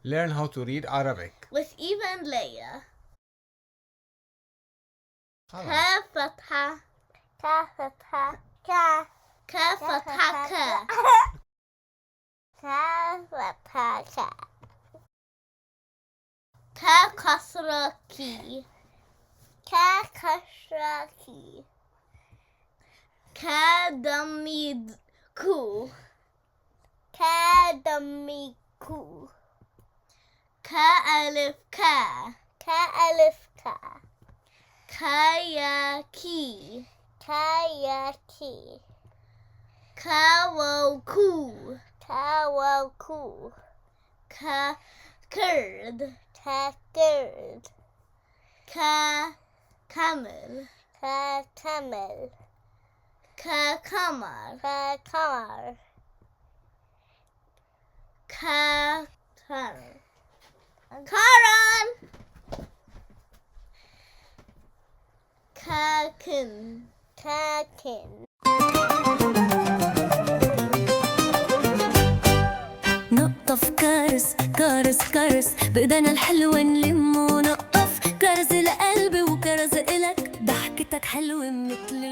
Learn how to read Arabic. with Eva and Leia. خلاص. كاف فتحة كاف فتحة كا كاف فتحة كا كاف فتحة كا كا كسرة كي كا كسرة كي كا ضميد كو كا دمي كو كا ألف كا كا ألف كا كا يا كي كا يا كي كا واو كو كا واو كو كا كرد كا كرد كا كامل كا كمل كا قمر كا قمر كا كارن كاكن كاكن نقطف كارس كارس كارس بإيدينا الحلوة نلم ونقطف كرز القلب وكرز إلك ضحكتك حلوة مثل